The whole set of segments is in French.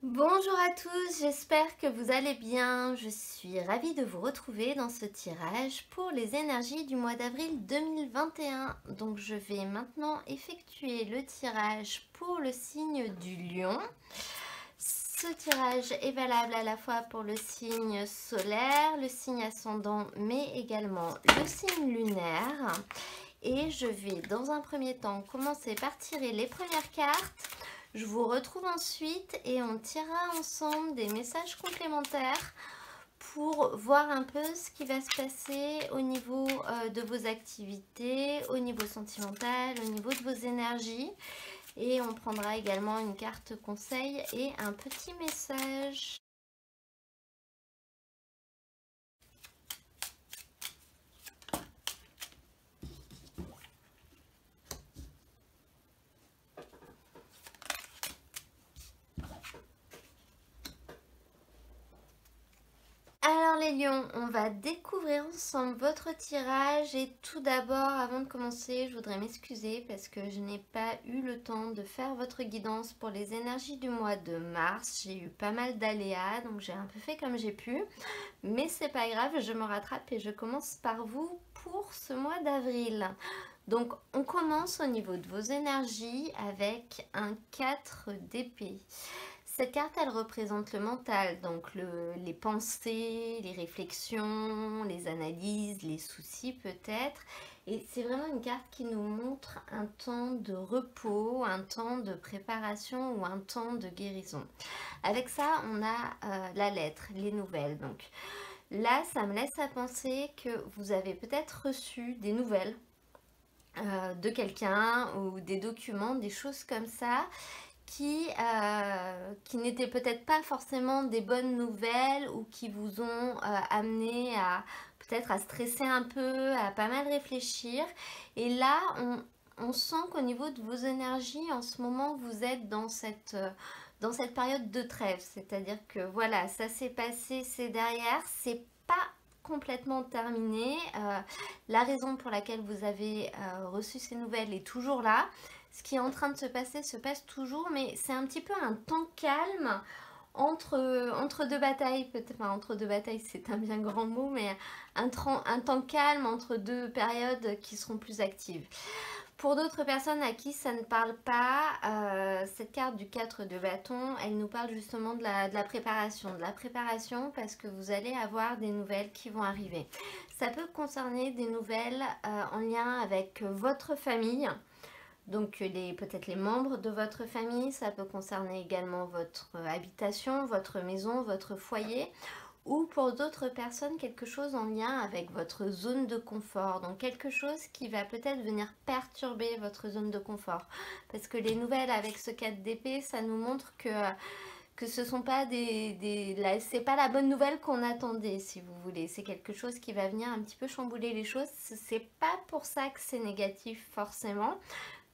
Bonjour à tous, j'espère que vous allez bien. Je suis ravie de vous retrouver dans ce tirage pour les énergies du mois d'avril 2021. Donc je vais maintenant effectuer le tirage pour le signe du lion. Ce tirage est valable à la fois pour le signe solaire, le signe ascendant, mais également le signe lunaire. Et je vais dans un premier temps commencer par tirer les premières cartes. Je vous retrouve ensuite et on tirera ensemble des messages complémentaires pour voir un peu ce qui va se passer au niveau de vos activités, au niveau sentimental, au niveau de vos énergies. Et on prendra également une carte conseil et un petit message. Alors les lions, on va découvrir ensemble votre tirage et tout d'abord, avant de commencer, je voudrais m'excuser parce que je n'ai pas eu le temps de faire votre guidance pour les énergies du mois de mars. J'ai eu pas mal d'aléas, donc j'ai un peu fait comme j'ai pu, mais c'est pas grave, je me rattrape et je commence par vous pour ce mois d'avril. Donc on commence au niveau de vos énergies avec un 4 d'épée. Cette carte, elle représente le mental, donc les pensées, les réflexions, les analyses, les soucis peut-être. Et c'est vraiment une carte qui nous montre un temps de repos, un temps de préparation ou un temps de guérison. Avec ça, on a la lettre, les nouvelles. Donc là, ça me laisse à penser que vous avez peut-être reçu des nouvelles de quelqu'un ou des documents, des choses comme ça qui n'étaient peut-être pas forcément des bonnes nouvelles ou qui vous ont amené à peut-être à stresser un peu, à pas mal réfléchir. Et là, on sent qu'au niveau de vos énergies, en ce moment, vous êtes dans cette période de trêve. C'est-à-dire que voilà, ça s'est passé, c'est derrière, c'est pas complètement terminé. La raison pour laquelle vous avez reçu ces nouvelles est toujours là. Ce qui est en train de se passe toujours, mais c'est un petit peu un temps calme entre deux batailles. Peut-être, enfin, entre deux batailles, c'est un bien grand mot, mais un temps calme entre deux périodes qui seront plus actives. Pour d'autres personnes à qui ça ne parle pas, cette carte du 4 de bâton, elle nous parle justement de la préparation. De la préparation parce que vous allez avoir des nouvelles qui vont arriver. Ça peut concerner des nouvelles en lien avec votre famille. Donc peut-être les membres de votre famille, ça peut concerner également votre habitation, votre maison, votre foyer, ou pour d'autres personnes quelque chose en lien avec votre zone de confort. Donc quelque chose qui va peut-être venir perturber votre zone de confort. Parce que les nouvelles avec ce 4 d'épée, ça nous montre que ce sont pas c'est pas la bonne nouvelle qu'on attendait, si vous voulez. C'est quelque chose qui va venir un petit peu chambouler les choses. C'est pas pour ça que c'est négatif forcément,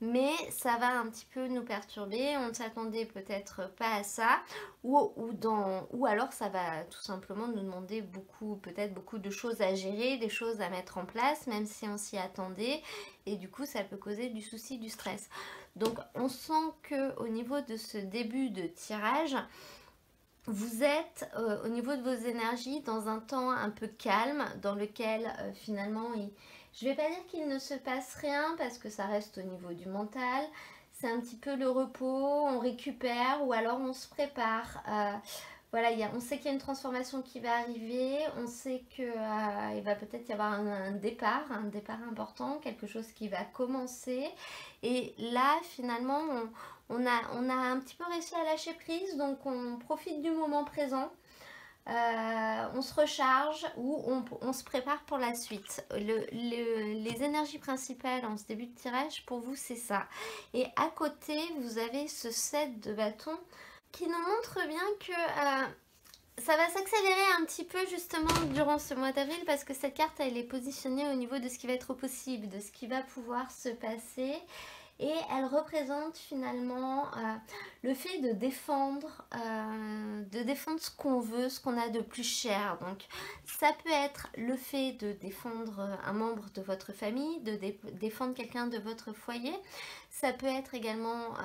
mais ça va un petit peu nous perturber. On ne s'attendait peut-être pas à ça, ou alors ça va tout simplement nous demander peut-être beaucoup de choses à gérer, des choses à mettre en place, même si on s'y attendait, et du coup ça peut causer du souci, du stress. Donc on sent que au niveau de ce début de tirage, vous êtes au niveau de vos énergies dans un temps un peu calme, dans lequel finalement, je ne vais pas dire qu'il ne se passe rien parce que ça reste au niveau du mental. C'est un petit peu le repos, on récupère ou alors on se prépare. Voilà, on sait qu'il y a une transformation qui va arriver, on sait qu'il va peut-être y avoir un départ important, quelque chose qui va commencer. Et là, finalement, on a un petit peu réussi à lâcher prise, donc on profite du moment présent. On se recharge ou on se prépare pour la suite. Les énergies principales en ce début de tirage, pour vous, c'est ça. Et à côté, vous avez ce 7 de bâton qui nous montre bien que ça va s'accélérer un petit peu justement durant ce mois d'avril parce que cette carte, elle est positionnée au niveau de ce qui va être possible, de ce qui va pouvoir se passer. et elle représente finalement le fait de défendre ce qu'on veut, ce qu'on a de plus cher. Donc ça peut être le fait de défendre un membre de votre famille, de défendre quelqu'un de votre foyer. Ça peut être également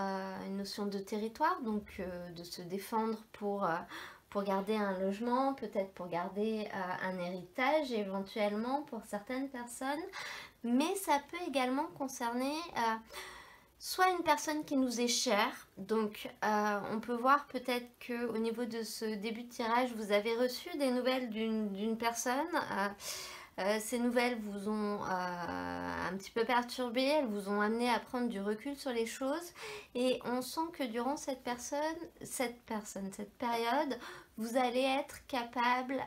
une notion de territoire, donc de se défendre pour garder un logement, peut-être pour garder un héritage éventuellement pour certaines personnes. Mais ça peut également concerner soit une personne qui nous est chère, donc on peut voir peut-être qu'au niveau de ce début de tirage, vous avez reçu des nouvelles d'une personne. Ces nouvelles vous ont un petit peu perturbé, elles vous ont amené à prendre du recul sur les choses et on sent que durant cette période, vous allez être capable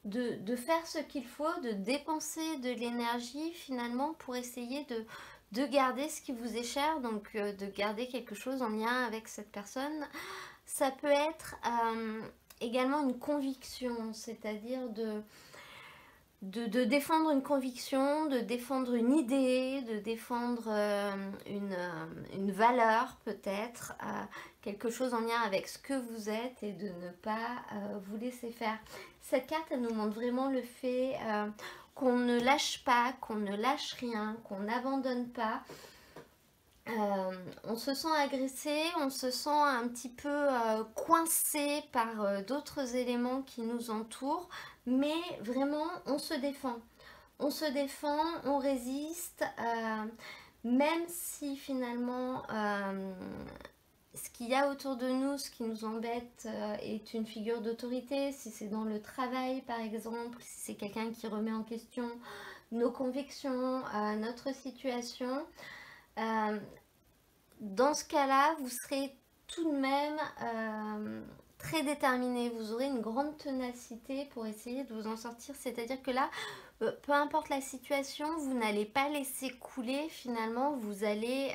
de faire ce qu'il faut, de dépenser de l'énergie finalement pour essayer de garder ce qui vous est cher, donc de garder quelque chose en lien avec cette personne. Ça peut être également une conviction, c'est-à-dire de défendre une conviction, de défendre une idée, de défendre une valeur peut-être, quelque chose en lien avec ce que vous êtes et de ne pas vous laisser faire. Cette carte, elle nous montre vraiment le fait qu'on ne lâche pas, qu'on ne lâche rien, qu'on n'abandonne pas. On se sent agressé, on se sent un petit peu coincé par d'autres éléments qui nous entourent, mais vraiment on se défend. On se défend, on résiste, même si finalement ce qu'il y a autour de nous, ce qui nous embête est une figure d'autorité, si c'est dans le travail par exemple, si c'est quelqu'un qui remet en question nos convictions, notre situation. Dans ce cas-là, vous serez tout de même très déterminé. Vous aurez une grande ténacité pour essayer de vous en sortir. C'est-à-dire que là, peu importe la situation, vous n'allez pas laisser couler. Finalement, vous allez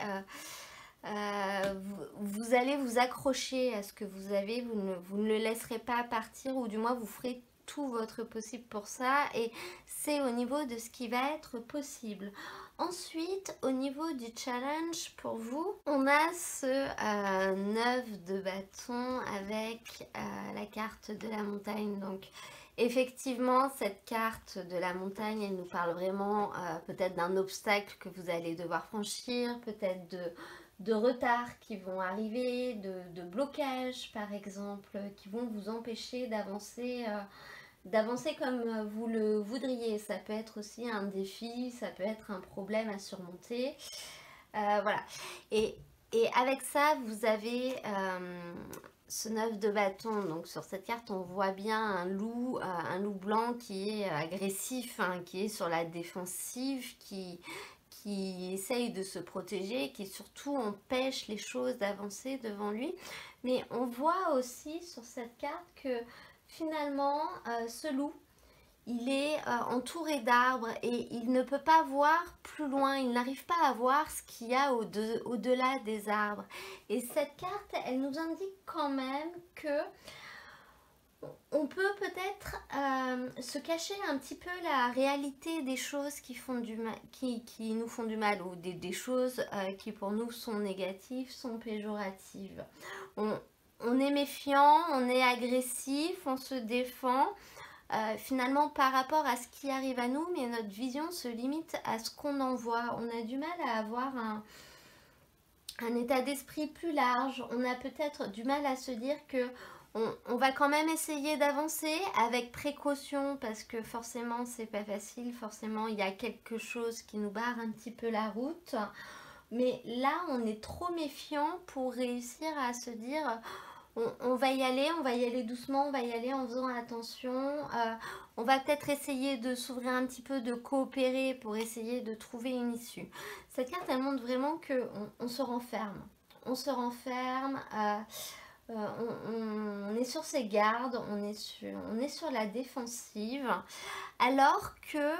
vous accrocher à ce que vous avez. Vous ne le laisserez pas partir, ou du moins vous ferez tout votre possible pour ça. Et c'est au niveau de ce qui va être possible. Ensuite, au niveau du challenge pour vous, on a ce 9 de bâton avec la carte de la montagne. Donc, effectivement, cette carte de la montagne, elle nous parle vraiment peut-être d'un obstacle que vous allez devoir franchir, peut-être de retards qui vont arriver, de blocages par exemple, qui vont vous empêcher d'avancer comme vous le voudriez. Ça peut être aussi un défi, ça peut être un problème à surmonter. Voilà. Et avec ça, vous avez ce 9 de bâton. Donc sur cette carte, on voit bien un loup blanc qui est agressif, hein, qui est sur la défensive, qui essaye de se protéger, qui surtout empêche les choses d'avancer devant lui. Mais on voit aussi sur cette carte que finalement, ce loup, il est entouré d'arbres et il ne peut pas voir plus loin, il n'arrive pas à voir ce qu'il y a au-delà des arbres. Et cette carte, elle nous indique quand même que on peut peut-être se cacher un petit peu la réalité des choses qui nous font du mal, ou des choses qui pour nous sont négatives, sont péjoratives. On est méfiant, on est agressif, on se défend finalement par rapport à ce qui arrive à nous, mais notre vision se limite à ce qu'on en voit. On a du mal à avoir un état d'esprit plus large. On a peut-être du mal à se dire que on va quand même essayer d'avancer avec précaution, parce que forcément c'est pas facile, forcément il y a quelque chose qui nous barre un petit peu la route. Mais là on est trop méfiant pour réussir à se dire on va y aller doucement, on va y aller en faisant attention. On va peut-être essayer de s'ouvrir un petit peu, de coopérer pour essayer de trouver une issue. Cette carte, elle montre vraiment qu'on se renferme. On se renferme, on est sur ses gardes, on est sur la défensive, alors que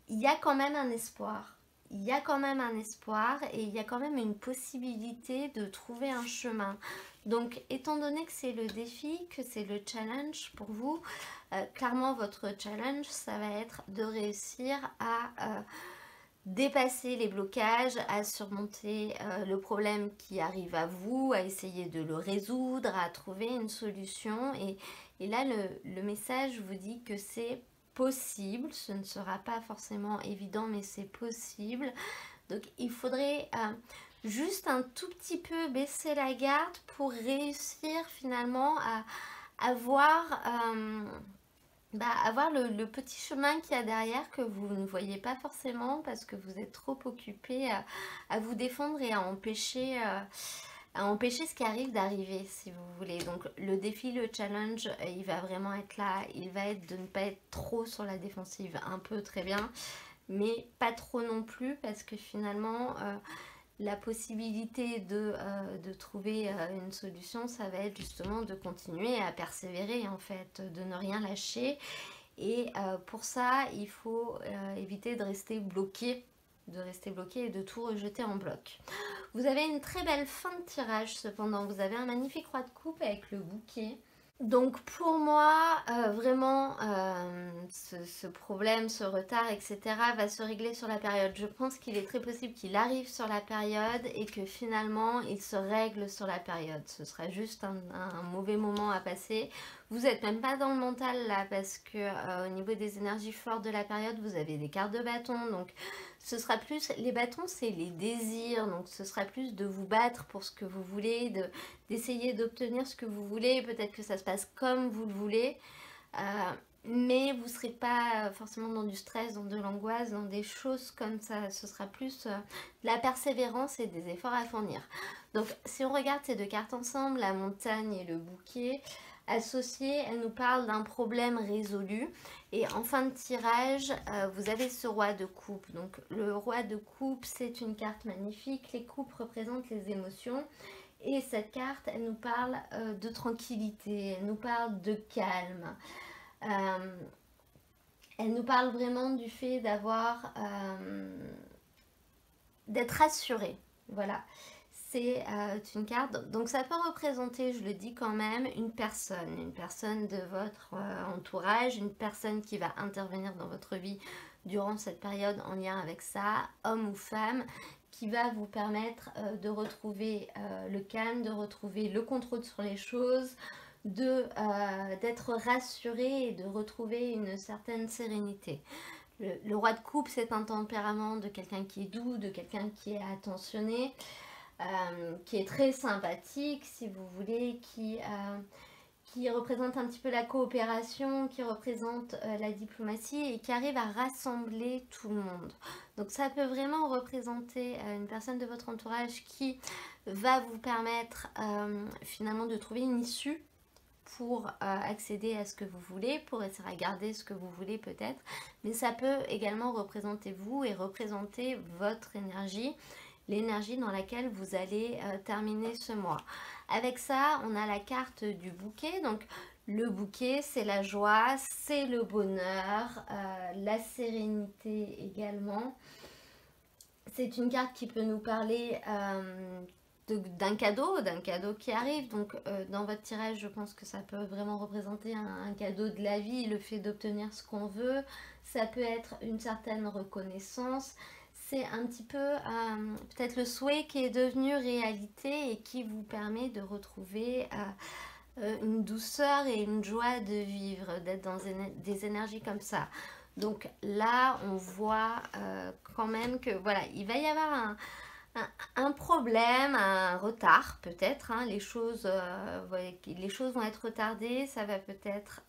il y a quand même un espoir. Il y a quand même un espoir et il y a quand même une possibilité de trouver un chemin. Donc, étant donné que c'est le défi, que c'est le challenge pour vous, clairement votre challenge, ça va être de réussir à dépasser les blocages, à surmonter le problème qui arrive à vous, à essayer de le résoudre, à trouver une solution. Et là, le message vous dit que c'est possible. Ce ne sera pas forcément évident, mais c'est possible. Donc, il faudrait juste un tout petit peu baisser la garde pour réussir finalement à voir... avoir le petit chemin qu'il y a derrière que vous ne voyez pas forcément parce que vous êtes trop occupé à vous défendre et à empêcher ce qui arrive d'arriver, si vous voulez. Donc le défi, le challenge, il va vraiment être là. Il va être de ne pas être trop sur la défensive. Un peu, très bien, mais pas trop non plus parce que finalement... la possibilité de trouver une solution, ça va être justement de continuer à persévérer en fait, de ne rien lâcher. Et pour ça, il faut éviter de rester bloqué et de tout rejeter en bloc. Vous avez une très belle fin de tirage cependant, vous avez un magnifique roi de coupe avec le bouquet. Donc pour moi, vraiment, ce problème, ce retard, etc. va se régler sur la période. Je pense qu'il est très possible qu'il arrive sur la période et que finalement, il se règle sur la période. Ce sera juste un mauvais moment à passer. Vous n'êtes même pas dans le mental là parce que au niveau des énergies fortes de la période, vous avez des cartes de bâton. Donc ce sera plus, les bâtons c'est les désirs. Donc ce sera plus de vous battre pour ce que vous voulez, d'essayer d'obtenir ce que vous voulez. Peut-être que ça se passe comme vous le voulez. Mais vous ne serez pas forcément dans du stress, dans de l'angoisse, dans des choses comme ça. Ce sera plus de la persévérance et des efforts à fournir. Donc si on regarde ces deux cartes ensemble, la montagne et le bouquet, associées, elles nous parlent d'un problème résolu. Et en fin de tirage, vous avez ce roi de coupe. Donc le roi de coupe, c'est une carte magnifique. Les coupes représentent les émotions. Et cette carte, elle nous parle de tranquillité, elle nous parle de calme. Elle nous parle vraiment du fait d'être rassuré. Voilà, c'est une carte. Donc ça peut représenter, je le dis quand même, une personne de votre entourage, une personne qui va intervenir dans votre vie durant cette période en lien avec ça, homme ou femme, qui va vous permettre de retrouver le calme, de retrouver le contrôle sur les choses, d'être rassuré et de retrouver une certaine sérénité. Le roi de coupe, c'est un tempérament de quelqu'un qui est doux, de quelqu'un qui est attentionné, qui est très sympathique, si vous voulez, qui représente un petit peu la coopération, qui représente la diplomatie et qui arrive à rassembler tout le monde. Donc ça peut vraiment représenter une personne de votre entourage qui va vous permettre finalement de trouver une issue pour accéder à ce que vous voulez, pour réussir à garder ce que vous voulez peut-être. Mais ça peut également représenter vous et représenter votre énergie, l'énergie dans laquelle vous allez terminer ce mois. Avec ça, on a la carte du bouquet. Donc le bouquet, c'est la joie, c'est le bonheur, la sérénité également. C'est une carte qui peut nous parler d'un cadeau qui arrive. Donc dans votre tirage, je pense que ça peut vraiment représenter un cadeau de la vie, le fait d'obtenir ce qu'on veut. Ça peut être une certaine reconnaissance. C'est un petit peu peut-être le souhait qui est devenu réalité et qui vous permet de retrouver une douceur et une joie de vivre, d'être dans des énergies comme ça. Donc là, on voit quand même que voilà, il va y avoir un problème, un retard peut-être. Hein, les choses vont être retardées. Ça va peut-être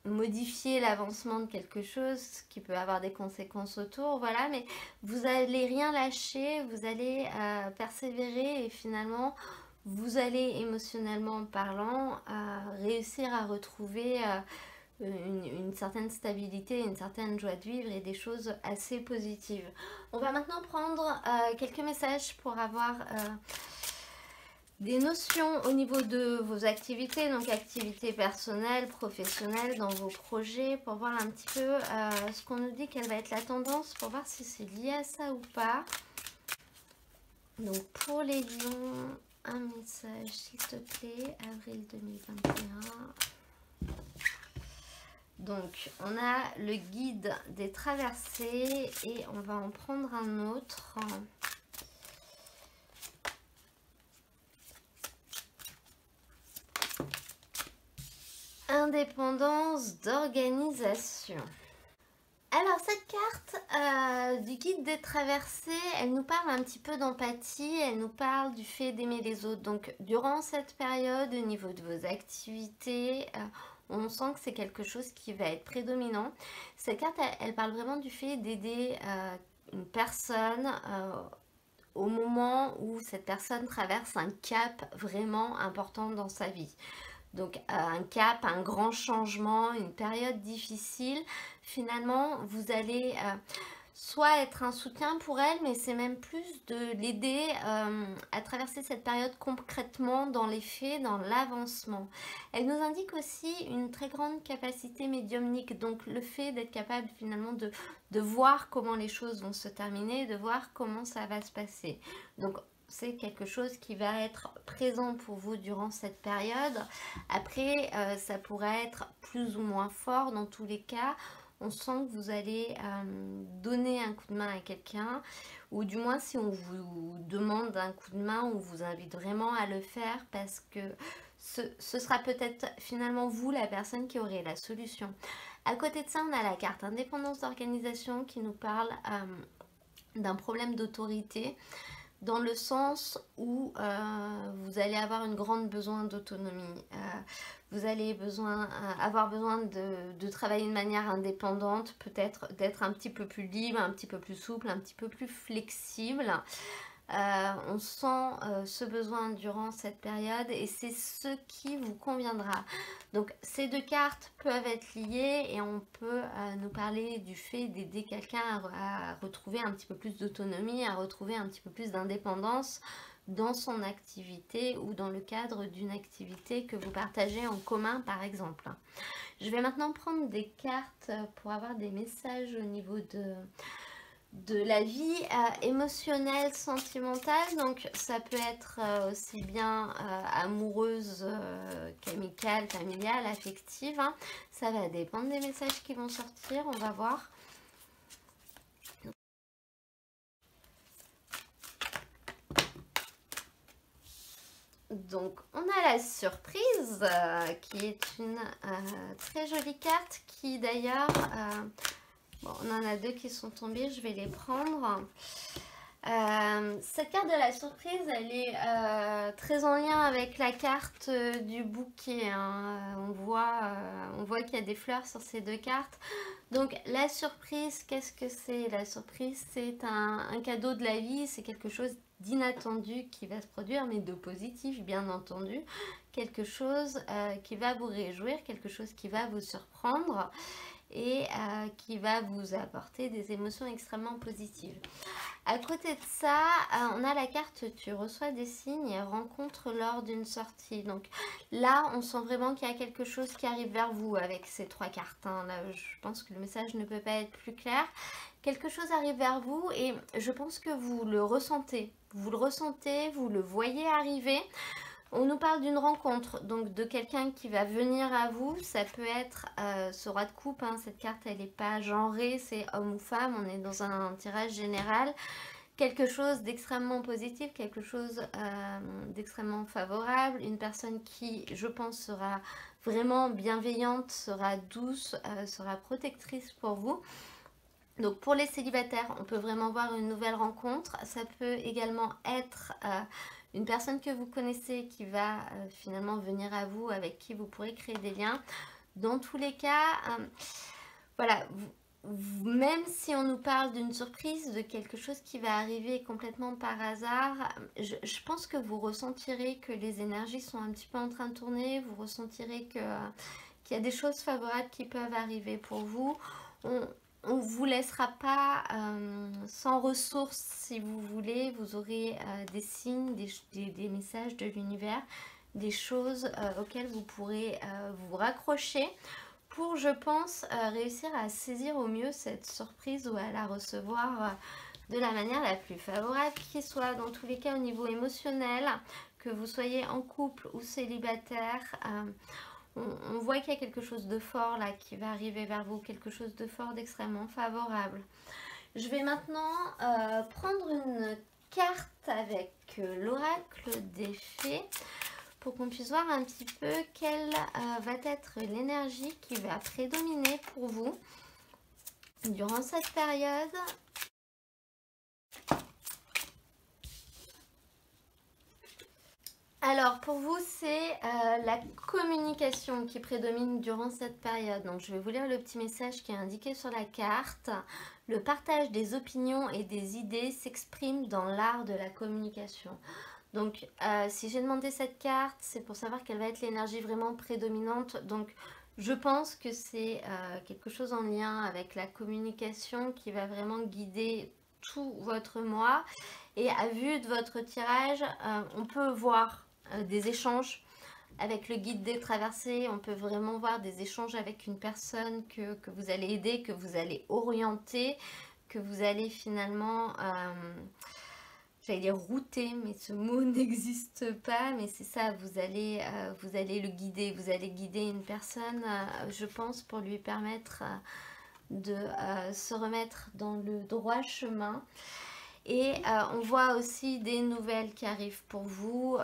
modifier l'avancement de quelque chose qui peut avoir des conséquences autour, voilà, mais vous n'allez rien lâcher, vous allez persévérer et finalement vous allez émotionnellement parlant réussir à retrouver une certaine stabilité, une certaine joie de vivre et des choses assez positives. On va maintenant prendre quelques messages pour avoir des notions au niveau de vos activités, donc activités personnelles, professionnelles, dans vos projets, pour voir un petit peu ce qu'on nous dit, quelle va être la tendance, pour voir si c'est lié à ça ou pas. Donc pour les lions, un message s'il te plaît, avril 2021. Donc, on a le guide des traversées et on va en prendre un autre. Indépendance d'organisation. Alors, cette carte du guide des traversées, elle nous parle un petit peu d'empathie, elle nous parle du fait d'aimer les autres. Donc, durant cette période, au niveau de vos activités, on sent que c'est quelque chose qui va être prédominant. Cette carte, elle parle vraiment du fait d'aider une personne au moment où cette personne traverse un cap vraiment important dans sa vie. Donc un cap, un grand changement, une période difficile, finalement vous allez soit être un soutien pour elle, mais c'est même plus de l'aider à traverser cette période concrètement dans les faits, dans l'avancement. Elle nous indique aussi une très grande capacité médiumnique, donc le fait d'être capable finalement de voir comment les choses vont se terminer, de voir comment ça va se passer. Donc c'est quelque chose qui va être présent pour vous durant cette période. Après, ça pourrait être plus ou moins fort dans tous les cas. On sent que vous allez donner un coup de main à quelqu'un, ou du moins si on vous demande un coup de main, on vous invite vraiment à le faire parce que ce sera peut-être finalement vous la personne qui aurait la solution. À côté de ça, on a la carte indépendance d'organisation qui nous parle d'un problème d'autorité, dans le sens où vous allez avoir une grande besoin d'autonomie. Vous allez avoir besoin de travailler de manière indépendante, peut-être d'être un petit peu plus libre, un petit peu plus souple, un petit peu plus flexible. On sent ce besoin durant cette période et c'est ce qui vous conviendra. Donc ces deux cartes peuvent être liées et on peut nous parler du fait d'aider quelqu'un à retrouver un petit peu plus d'autonomie, à retrouver un petit peu plus d'indépendance dans son activité ou dans le cadre d'une activité que vous partagez en commun par exemple. Je vais maintenant prendre des cartes pour avoir des messages au niveau de la vie émotionnelle, sentimentale. Donc ça peut être aussi bien amoureuse qu'amicale, familiale, affective, hein. Ça va dépendre des messages qui vont sortir, on va voir. Donc on a la surprise qui est une très jolie carte qui d'ailleurs bon, on en a deux qui sont tombés, je vais les prendre. Cette carte de la surprise, elle est très en lien avec la carte du bouquet, hein. On voit qu'il y a des fleurs sur ces deux cartes. Donc la surprise, qu'est-ce que c'est? La surprise, c'est un cadeau de la vie, c'est quelque chose d'inattendu qui va se produire, mais de positif bien entendu. Quelque chose qui va vous réjouir, quelque chose qui va vous surprendre et qui va vous apporter des émotions extrêmement positives. À côté de ça, on a la carte tu reçois des signes et rencontres lors d'une sortie. Donc là, on sent vraiment qu'il y a quelque chose qui arrive vers vous avec ces trois cartes, hein. Là, je pense que le message ne peut pas être plus clair. Quelque chose arrive vers vous et je pense que vous le ressentez. Vous le ressentez, vous le voyez arriver. On nous parle d'une rencontre, donc de quelqu'un qui va venir à vous. Ça peut être ce roi de coupe, hein. Cette carte, elle n'est pas genrée, c'est homme ou femme. On est dans un tirage général. Quelque chose d'extrêmement positif, quelque chose d'extrêmement favorable. Une personne qui, je pense, sera vraiment bienveillante, sera douce, sera protectrice pour vous. Donc pour les célibataires, on peut vraiment voir une nouvelle rencontre. Ça peut également être une personne que vous connaissez qui va finalement venir à vous, avec qui vous pourrez créer des liens. Dans tous les cas, voilà, même si on nous parle d'une surprise, de quelque chose qui va arriver complètement par hasard, je pense que vous ressentirez que les énergies sont un petit peu en train de tourner. Vous ressentirez qu'il y a des choses favorables qui peuvent arriver pour vous. On ne vous laissera pas sans ressources si vous voulez. Vous aurez des signes, des messages de l'univers, des choses auxquelles vous pourrez vous raccrocher pour, je pense, réussir à saisir au mieux cette surprise ou à la recevoir de la manière la plus favorable qui soit. Dans tous les cas, au niveau émotionnel, que vous soyez en couple ou célibataire, on voit qu'il y a quelque chose de fort là qui va arriver vers vous, quelque chose de fort, d'extrêmement favorable. Je vais maintenant prendre une carte avec l'oracle des fées pour qu'on puisse voir un petit peu quelle va être l'énergie qui va prédominer pour vous durant cette période. Alors pour vous c'est la communication qui prédomine durant cette période. Donc je vais vous lire le petit message qui est indiqué sur la carte. Le partage des opinions et des idées s'exprime dans l'art de la communication. Donc si j'ai demandé cette carte, c'est pour savoir quelle va être l'énergie vraiment prédominante. Donc je pense que c'est quelque chose en lien avec la communication qui va vraiment guider tout votre mois. Et à vue de votre tirage, on peut voir des échanges avec le guide des traversées. On peut vraiment voir des échanges avec une personne que vous allez aider, que vous allez orienter, que vous allez finalement... j'allais dire router, mais ce mot n'existe pas, mais c'est ça, vous allez le guider, vous allez guider une personne, je pense, pour lui permettre de se remettre dans le droit chemin. Et on voit aussi des nouvelles qui arrivent pour vous,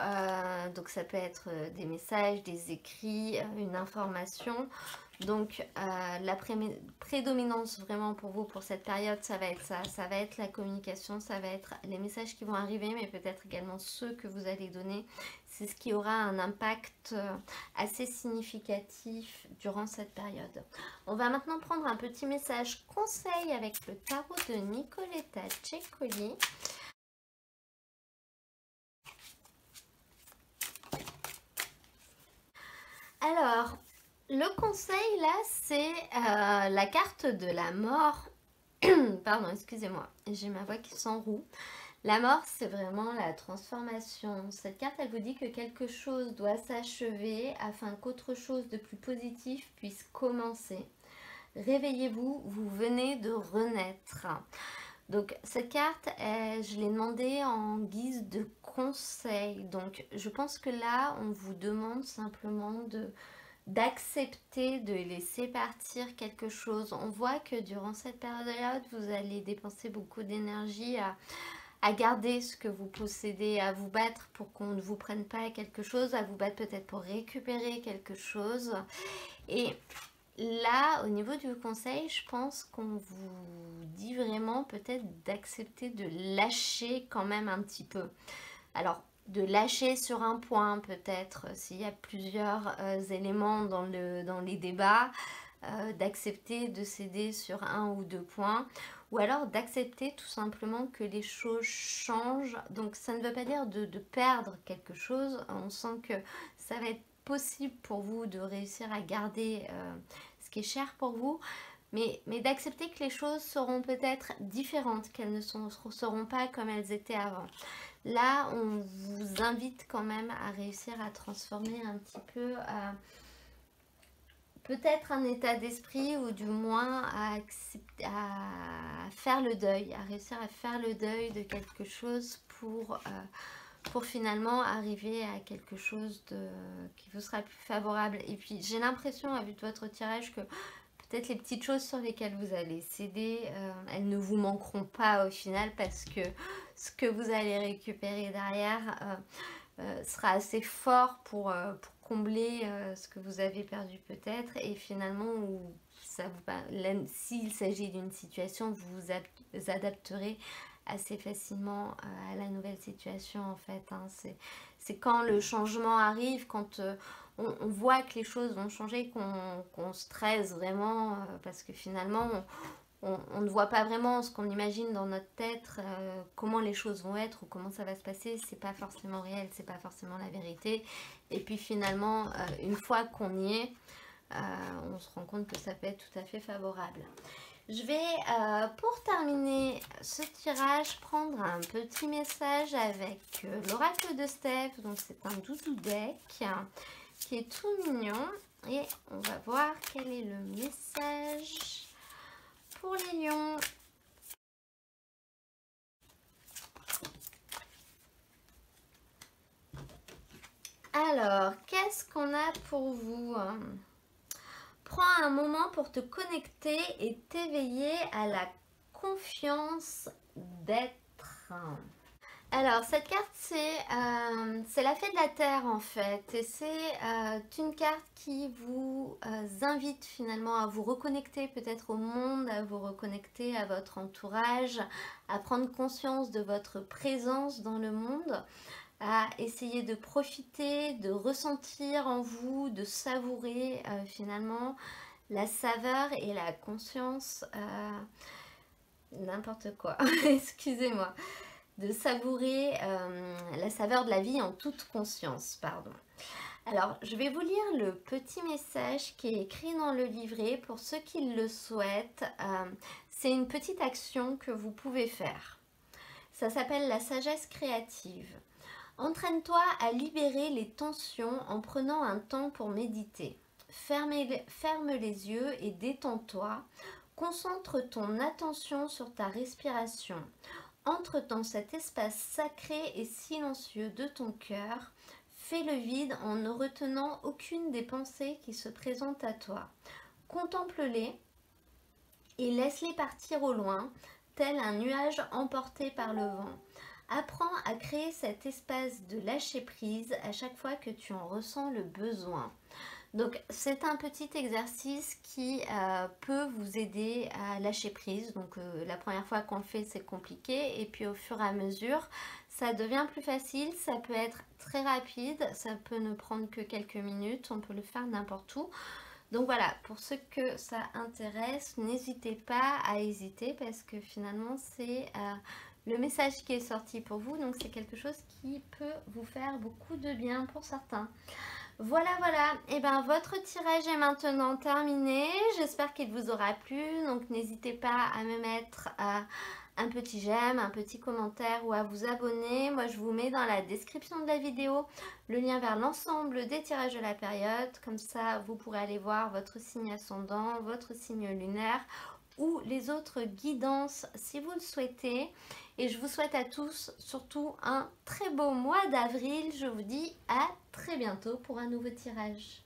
donc ça peut être des messages, des écrits, une information. Donc la prédominance vraiment pour vous pour cette période, ça va être ça, ça va être la communication, ça va être les messages qui vont arriver, mais peut-être également ceux que vous allez donner. C'est ce qui aura un impact assez significatif durant cette période. On va maintenant prendre un petit message conseil avec le tarot de Nicoletta Ceccoli. Alors, le conseil là, c'est la carte de la mort. Pardon, excusez-moi, j'ai ma voix qui s'enroue. La mort, c'est vraiment la transformation. Cette carte, elle vous dit que quelque chose doit s'achever afin qu'autre chose de plus positif puisse commencer. Réveillez-vous, vous venez de renaître. Donc cette carte, je l'ai demandée en guise de conseil. Donc je pense que là, on vous demande simplement d'accepter de laisser partir quelque chose. On voit que durant cette période, vous allez dépenser beaucoup d'énergie à garder ce que vous possédez, à vous battre pour qu'on ne vous prenne pas quelque chose, à vous battre peut-être pour récupérer quelque chose. Et là, au niveau du conseil, je pense qu'on vous dit vraiment peut-être d'accepter de lâcher quand même un petit peu. Alors, de lâcher sur un point peut-être, s'il y a plusieurs éléments dans les débats, d'accepter de céder sur un ou deux points, ou alors d'accepter tout simplement que les choses changent. Donc ça ne veut pas dire de perdre quelque chose, on sent que ça va être possible pour vous de réussir à garder ce qui est cher pour vous, mais d'accepter que les choses seront peut-être différentes, qu'elles ne seront pas comme elles étaient avant. Là, on vous invite quand même à réussir à transformer un petit peu peut-être un état d'esprit, ou du moins à faire le deuil, à réussir à faire le deuil de quelque chose pour finalement arriver à quelque chose qui vous sera plus favorable. Et puis j'ai l'impression, à vue de votre tirage, que peut-être les petites choses sur lesquelles vous allez céder, elles ne vous manqueront pas au final, parce que ce que vous allez récupérer derrière sera assez fort pour combler ce que vous avez perdu peut-être. Et finalement, s'il s'agit d'une situation, vous vous adapterez assez facilement à la nouvelle situation en fait. Hein. C'est quand le changement arrive, quand on voit que les choses vont changer, qu'on stresse vraiment, parce que finalement on ne voit pas vraiment ce qu'on imagine dans notre tête, comment les choses vont être ou comment ça va se passer. C'est pas forcément réel, c'est pas forcément la vérité. Et puis finalement, une fois qu'on y est, on se rend compte que ça peut être tout à fait favorable. Je vais, pour terminer ce tirage, prendre un petit message avec l'oracle de Steph. Donc c'est un doudou deck qui est tout mignon. Et on va voir quel est le message pour les lions. Alors, qu'est-ce qu'on a pour vous? Prends un moment pour te connecter et t'éveiller à la confiance d'être. Alors, cette carte, c'est la fée de la Terre en fait. Et c'est une carte qui vous invite finalement à vous reconnecter peut-être au monde, à vous reconnecter à votre entourage, à prendre conscience de votre présence dans le monde, à essayer de profiter, de ressentir en vous, de savourer finalement la saveur et la conscience, n'importe quoi, excusez-moi, de savourer la saveur de la vie en toute conscience, pardon. Alors, je vais vous lire le petit message qui est écrit dans le livret pour ceux qui le souhaitent. C'est une petite action que vous pouvez faire. Ça s'appelle la sagesse créative. Entraîne-toi à libérer les tensions en prenant un temps pour méditer. Ferme les yeux et détends-toi. Concentre ton attention sur ta respiration. Entre dans cet espace sacré et silencieux de ton cœur. Fais le vide en ne retenant aucune des pensées qui se présentent à toi. Contemple-les et laisse-les partir au loin, tel un nuage emporté par le vent. Apprends à créer cet espace de lâcher prise à chaque fois que tu en ressens le besoin. Donc c'est un petit exercice qui peut vous aider à lâcher prise. Donc la première fois qu'on le fait c'est compliqué et puis au fur et à mesure ça devient plus facile. Ça peut être très rapide, ça peut ne prendre que quelques minutes, on peut le faire n'importe où. Donc voilà, pour ceux que ça intéresse, n'hésitez pas à hésiter parce que finalement c'est le message qui est sorti pour vous. Donc c'est quelque chose qui peut vous faire beaucoup de bien pour certains. Voilà, voilà, et bien votre tirage est maintenant terminé. J'espère qu'il vous aura plu. Donc n'hésitez pas à me mettre un petit j'aime, un petit commentaire ou à vous abonner. Moi je vous mets dans la description de la vidéo le lien vers l'ensemble des tirages de la période. Comme ça vous pourrez aller voir votre signe ascendant, votre signe lunaire ou les autres guidances si vous le souhaitez. Et je vous souhaite à tous surtout un très beau mois d'avril. Je vous dis à très bientôt pour un nouveau tirage.